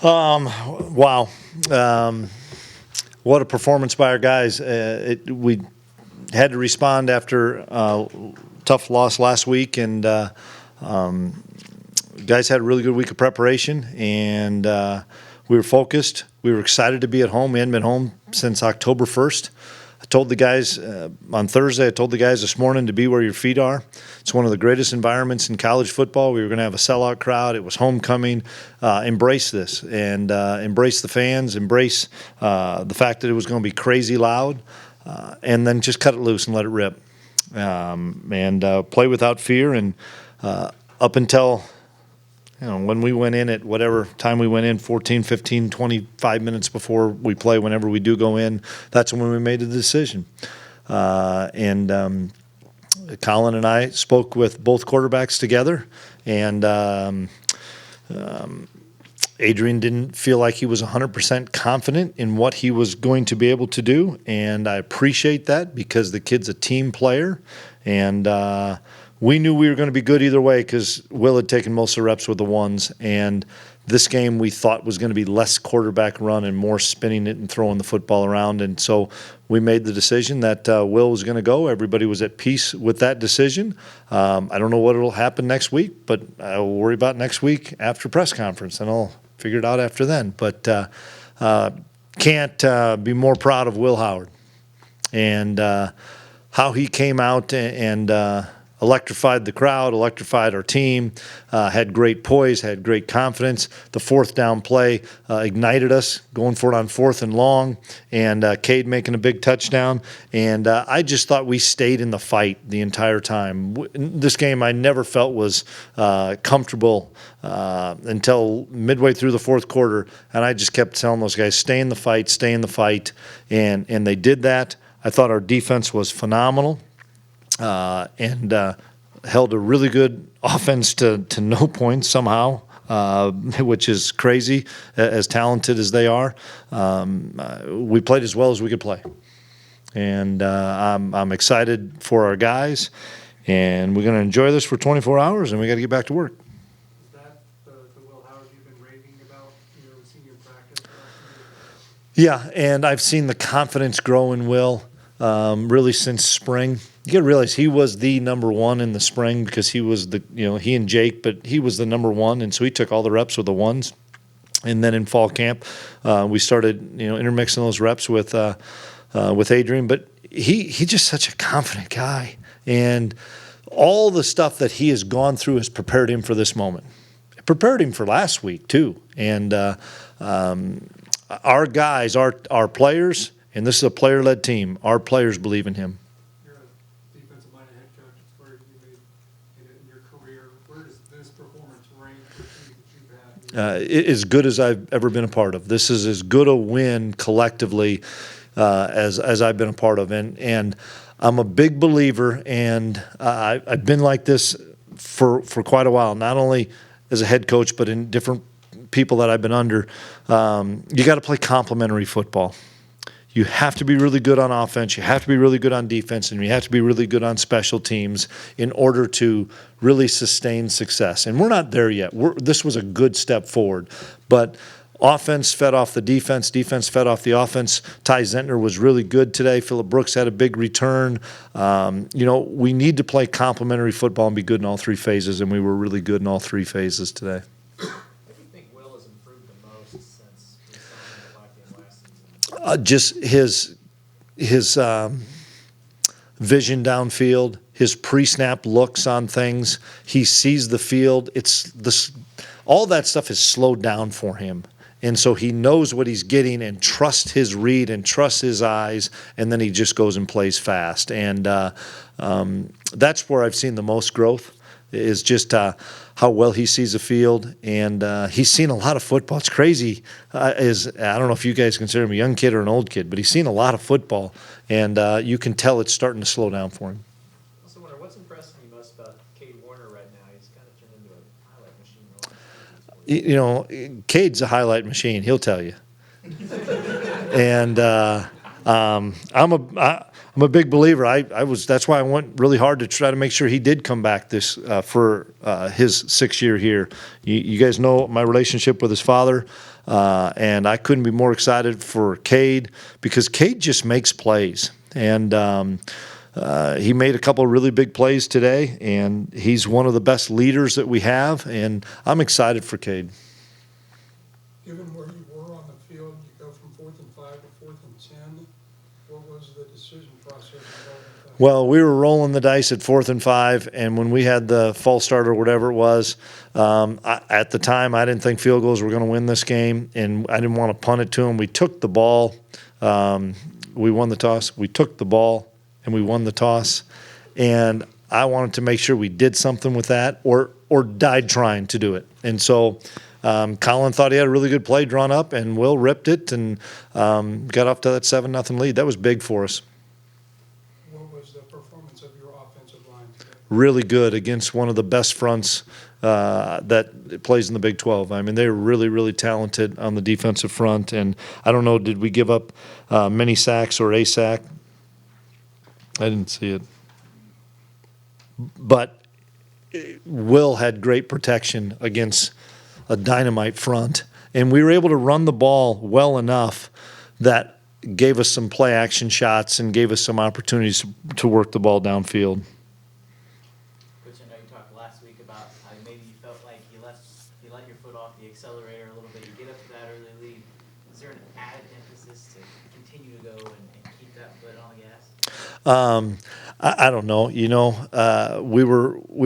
Wow. What a performance by our guys. We had to respond after tough loss last week, and guys had a really good week of preparation, and we were focused. We were excited to be at home. We hadn't been home since October 1st. I told the guys on Thursday, I told the guys this morning to be where your feet are. It's one of the greatest environments in college football. We were going to have a sellout crowd. It was homecoming. Embrace this and embrace the fans, embrace the fact that it was going to be crazy loud, and then just cut it loose and let it rip. And play without fear. And up until when we went in at whatever time we went in, 14, 15, 25 minutes before we play, whenever we do go in, that's when we made the decision. And Colin and I spoke with both quarterbacks together, and Adrian didn't feel like he was 100% confident in what he was going to be able to do, and I appreciate that because the kid's a team player, and we knew we were going to be good either way because Will had taken most of the reps with the ones, and this game we thought was going to be less quarterback run and more spinning it and throwing the football around, and so we made the decision that Will was going to go. Everybody was at peace with that decision. I don't know what will happen next week, but I will worry about next week after press conference, and I'll figure it out after then. But can't be more proud of Will Howard and how he came out and electrified the crowd, electrified our team, had great poise, had great confidence. The fourth down play ignited us, going for it on 4th and long, and Cade making a big touchdown. And I just thought we stayed in the fight the entire time. This game I never felt was comfortable until midway through the fourth quarter, and I just kept telling those guys, stay in the fight, stay in the fight, and they did that. I thought our defense was phenomenal. And held a really good offense to no points somehow, which is crazy, as talented as they are. We played as well as we could play. And I'm excited for our guys, and we're going to enjoy this for 24 hours, and we got to get back to work. Is that the Will Howard you've been raving about, seeing in practice? Yeah, and I've seen the confidence grow in Will really since spring. You got to realize he was the number one in the spring because he was he and Jake, but he was the number one, and so he took all the reps with the ones. And then in fall camp, we started intermixing those reps with Adrian. But he's just such a confident guy, and all the stuff that he has gone through has prepared him for this moment. It prepared him for last week too. And our guys, our players, and this is a player-led team. Our players believe in him. Defensive-minded head coach, it's where you made in your career. Where does this performance rank for teams that you've had? As good as I've ever been a part of. This is as good a win collectively as I've been a part of. And I'm a big believer, and I've been like this for quite a while, not only as a head coach but in different people that I've been under. You got to play complementary football. You have to be really good on offense, you have to be really good on defense, and you have to be really good on special teams in order to really sustain success. And we're not there yet. This was a good step forward. But offense fed off the defense. Defense fed off the offense. Ty Zentner was really good today. Phillip Brooks had a big return. We need to play complementary football and be good in all three phases, and we were really good in all three phases today. Just his vision downfield, his pre-snap looks on things. He sees the field. All that stuff is slowed down for him, and so he knows what he's getting and trusts his read and trusts his eyes, and then he just goes and plays fast. And that's where I've seen the most growth. Is just how well he sees the field, and he's seen a lot of football. It's crazy. I don't know if you guys consider him a young kid or an old kid, but he's seen a lot of football, and you can tell it's starting to slow down for him. I also wonder, what's impressing you most about Cade Warner right now? He's kind of turned into a highlight machine. Cade's a highlight machine. He'll tell you. And I'm a big believer. That's why I went really hard to try to make sure he did come back this for his 6th year here. You guys know my relationship with his father, and I couldn't be more excited for Cade because Cade just makes plays, and he made a couple of really big plays today, and he's one of the best leaders that we have, and I'm excited for Cade. Given where you were on the field, you go from 4th and 5 to 4th and 10. What was the decision process involved with that? Well, we were rolling the dice at 4th and 5, and when we had the false start or whatever it was, at the time I didn't think field goals were going to win this game, and I didn't want to punt it to him. We took the ball. We won the toss. We took the ball, and we won the toss. And I wanted to make sure we did something with that or died trying to do it. And so Colin thought he had a really good play drawn up, and Will ripped it and got off to that 7-0 lead. That was big for us. What was the performance of your offensive line today? Really good against one of the best fronts that plays in the Big 12. I mean, they were really, really talented on the defensive front. And I don't know, did we give up many sacks or a sack? I didn't see it. But Will had great protection against a dynamite front, and we were able to run the ball well enough that gave us some play action shots and gave us some opportunities to work the ball downfield. Coach, I know you talked last week about how maybe you felt like you let your foot off the accelerator a little bit. You get up to that early lead. Is there an added emphasis to continue to go and keep that foot on the gas? I don't know. We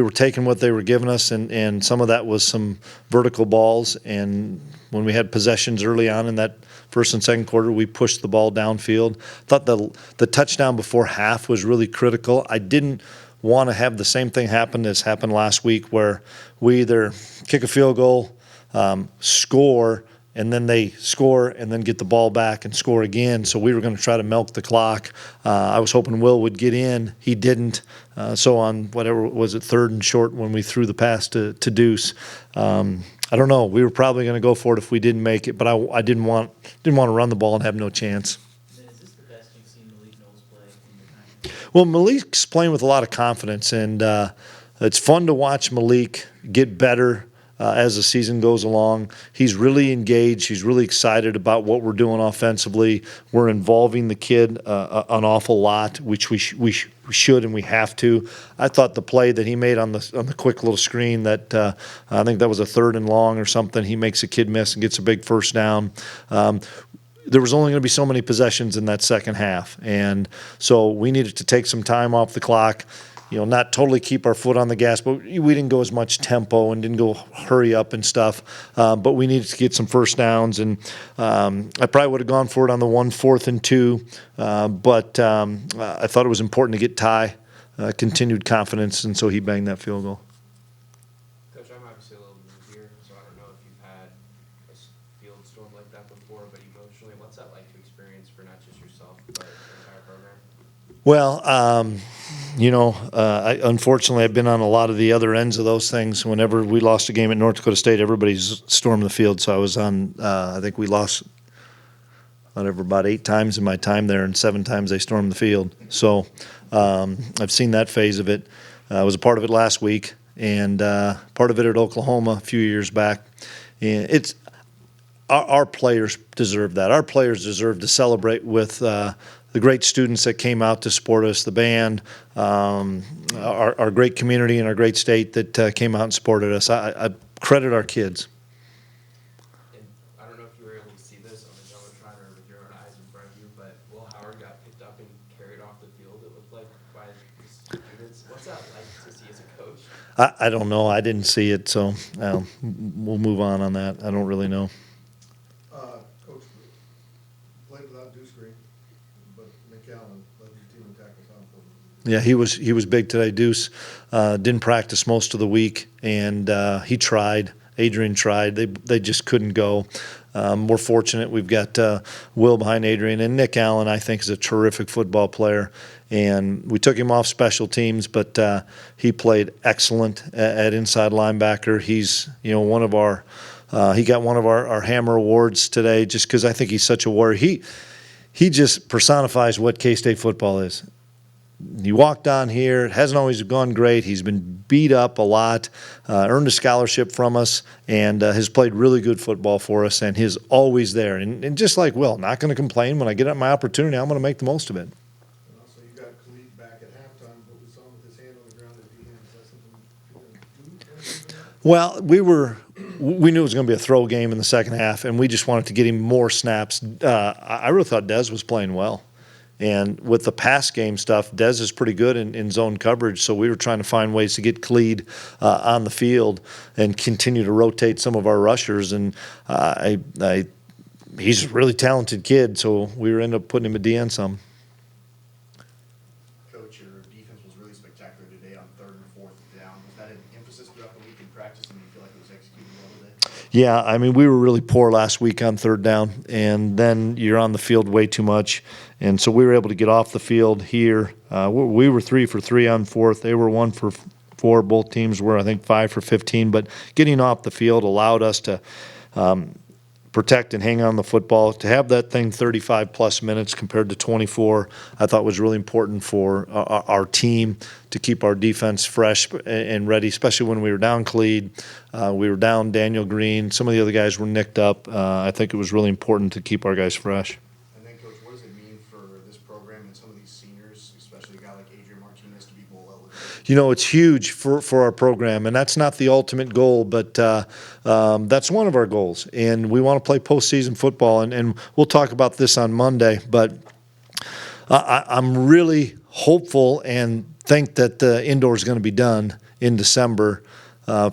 were taking what they were giving us, and some of that was some vertical balls. And when we had possessions early on in that first and second quarter, we pushed the ball downfield. Thought the touchdown before half was really critical. I didn't want to have the same thing happen as happened last week, where we either kick a field goal, score, and then they score and then get the ball back and score again. So we were going to try to milk the clock. I was hoping Will would get in. He didn't. So on whatever was it, 3rd and short when we threw the pass to Deuce. I don't know. We were probably going to go for it if we didn't make it, but I didn't want to run the ball and have no chance. And then is this the best you've seen Malik Knowles play in your time? Well, Malik's playing with a lot of confidence, and it's fun to watch Malik get better as the season goes along. He's really engaged. He's really excited about what we're doing offensively. We're involving the kid an awful lot, which we should and we have to. I thought the play that he made on the quick little screen that I think that was a 3rd and long or something. He makes a kid miss and gets a big first down. There was only going to be so many possessions in that second half, and so we needed to take some time off the clock. Not totally keep our foot on the gas, but we didn't go as much tempo and didn't go hurry up and stuff. But we needed to get some first downs, and I probably would have gone for it on the 4th and 2. But I thought it was important to get Ty continued confidence, and so he banged that field goal. Coach, I'm obviously a little new here, so I don't know if you've had a field storm like that before, but emotionally, what's that like to experience for not just yourself, but the entire program? Well, unfortunately, I've been on a lot of the other ends of those things. Whenever we lost a game at North Dakota State, everybody's storming the field. So I was on, I think we lost about 8 times in my time there, and 7 times they stormed the field. So I've seen that phase of it. I was a part of it last week, and part of it at Oklahoma a few years back. And it's our players deserve that. Our players deserve to celebrate with the great students that came out to support us, the band, our great community and our great state that came out and supported us. I credit our kids. And I don't know if you were able to see this on the Jumbotron or with your own eyes in front of you, but Will Howard got picked up and carried off the field, it looked like, by the students. What's that like to see as a coach? I don't know. I didn't see it, so we'll move on that. I don't really know. Coach, played without Deuce Green, but Nick Allen led your team in tackles on for them. Yeah, he was big today. Deuce didn't practice most of the week, and he tried. Adrian tried. They just couldn't go. We're fortunate we've got Will behind Adrian, and Nick Allen, I think, is a terrific football player. And we took him off special teams, but he played excellent at inside linebacker. He's one of our he got one of our Hammer Awards today just because I think he's such a warrior. he just personifies what K-State football is. He walked on here. It hasn't always gone great. He's been beat up a lot, earned a scholarship from us, and has played really good football for us, and he's always there. And just like Will, not going to complain. When I get my opportunity, I'm going to make the most of it. And also, you got Khalid back at halftime, but we saw him with his hand on the ground at the end. Is that something you can do? Well, we knew it was going to be a throw game in the second half, and we just wanted to get him more snaps. I really thought Dez was playing well. And with the pass game stuff, Dez is pretty good in zone coverage, so we were trying to find ways to get Khalid on the field and continue to rotate some of our rushers. And he's a really talented kid, so we ended up putting him at DN some. Coach, your defense was really spectacular today on 3rd and 4th down. Was that an emphasis throughout the week in practice, and do you feel like it was executed well today? Yeah, I mean, we were really poor last week on 3rd down, and then you're on the field way too much. And so we were able to get off the field here. We were 3 for 3 on 4th. They were 1 for 4. Both teams were, I think, 5 for 15. But getting off the field allowed us to protect and hang on the football. To have that thing 35-plus minutes compared to 24, I thought was really important for our team to keep our defense fresh and ready, especially when we were down Khalid. We were down Daniel Green. Some of the other guys were nicked up. I think it was really important to keep our guys fresh. And then, Coach, what does it mean for this program and some of these seniors, especially a guy like Adrian Martinez, to be bowl eligible? You know, it's huge for our program, and that's not the ultimate goal, but that's one of our goals. And we want to play postseason football, and we'll talk about this on Monday. But I'm really hopeful and think that the indoor is going to be done in December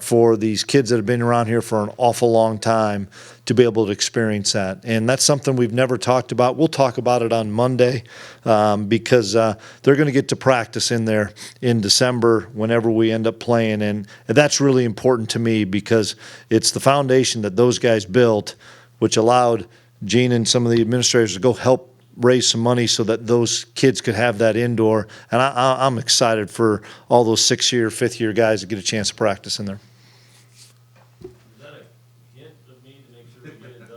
for these kids that have been around here for an awful long time to be able to experience that. And that's something we've never talked about. We'll talk about it on Monday because they're going to get to practice in there in December whenever we end up playing. And that's really important to me because it's the foundation that those guys built, which allowed Gene and some of the administrators to go help raise some money so that those kids could have that indoor. And I'm excited for all those 6-year, 5th-year guys to get a chance to practice in there. Is that a hint of me to make sure we get it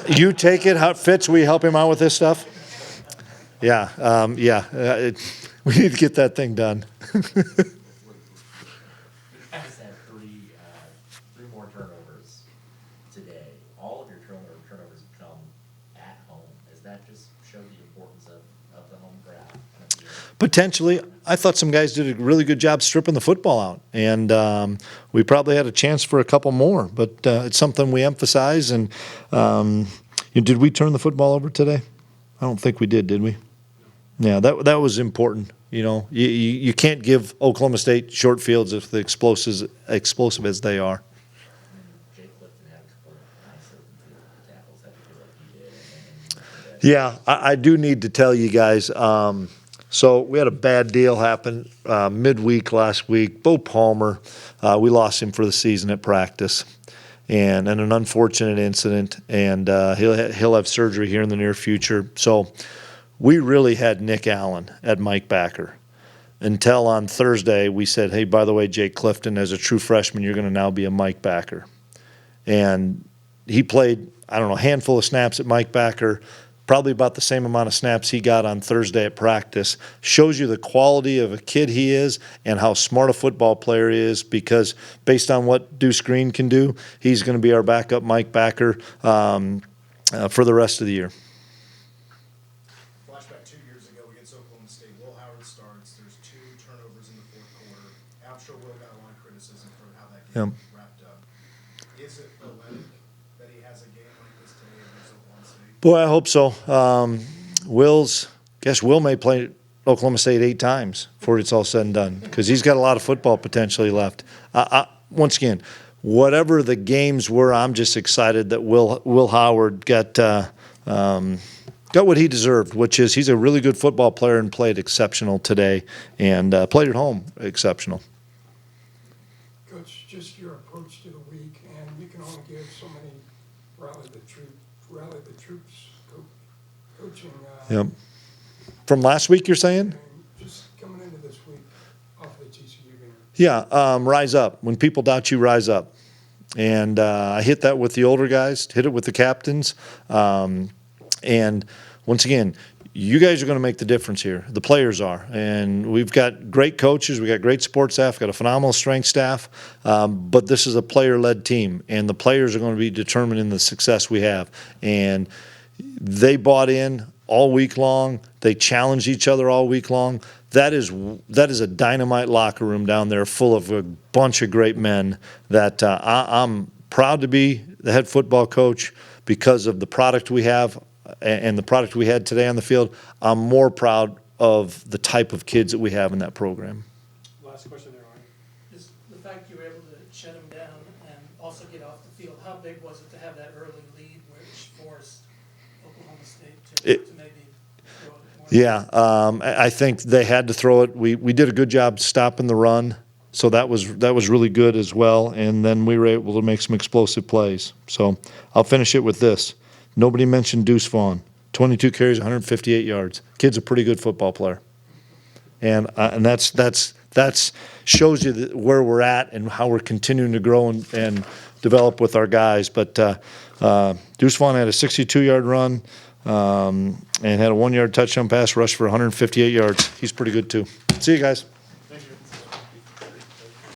done? You take it. How it fits? We help him out with this stuff? Yeah. We need to get that thing done. You guys had three more turnovers today. All of your turnovers come at home. Does that just show the importance of the home crowd? Potentially. I thought some guys did a really good job stripping the football out, and we probably had a chance for a couple more, but it's something we emphasize. And did we turn the football over today? I don't think we did we? Yeah, that was important. You know, you can't give Oklahoma State short fields if the explosive as they are. Jake Clifton had a couple of nice tackles. That feel like he did. Yeah, I do need to tell you guys. So we had a bad deal happen midweek last week. Bo Palmer, we lost him for the season at practice, and an unfortunate incident. And he'll have surgery here in the near future. So we really had Nick Allen at Mike Backer until on Thursday we said, hey, by the way, Jake Clifton, as a true freshman, you're going to now be a Mike Backer. And he played, I don't know, a handful of snaps at Mike Backer, probably about the same amount of snaps he got on Thursday at practice. Shows you the quality of a kid he is and how smart a football player he is, because based on what Deuce Green can do, he's going to be our backup Mike Backer for the rest of the year. Flashback 2 years ago against Oklahoma State. Will Howard starts. There's 2 turnovers in the 4th quarter. I'm sure Will got a lot of criticism for how that game wrapped up. Is it poetic that he has a game like this today against Oklahoma State? Boy, I hope so. Will may play Oklahoma State 8 times before it's all said and done, because he's got a lot of football potentially left. Once again, whatever the games were, I'm just excited that Will Howard got what he deserved, which is he's a really good football player and played exceptional today, and played at home exceptional. Coach, just your approach to the week, and you can only give so many rally the troops coaching. Yep. From last week, you're saying? Just coming into this week off the TCU game. Yeah, rise up. When people doubt you, rise up. And I hit that with the older guys, hit it with the captains. And once again, you guys are going to make the difference here. The players are. And we've got great coaches. We've got great sports staff. We've got a phenomenal strength staff. But this is a player-led team. And the players are going to be determining the success we have. And they bought in all week long. They challenged each other all week long. That is a dynamite locker room down there full of a bunch of great men that I'm proud to be the head football coach because of the product we have and the product we had today on the field. I'm more proud of the type of kids that we have in that program. Last question there, Arnie. Is the fact you were able to shut them down and also get off the field, how big was it to have that early lead which forced Oklahoma State to maybe throw it more? Yeah, I think they had to throw it. We did a good job stopping the run, so that was really good as well. And then we were able to make some explosive plays. So I'll finish it with this. Nobody mentioned Deuce Vaughn. 22 carries, 158 yards. Kid's a pretty good football player. And that's shows you where we're at and how we're continuing to grow and develop with our guys. But Deuce Vaughn had a 62-yard run and had a 1-yard touchdown pass rush for 158 yards. He's pretty good too. See you guys.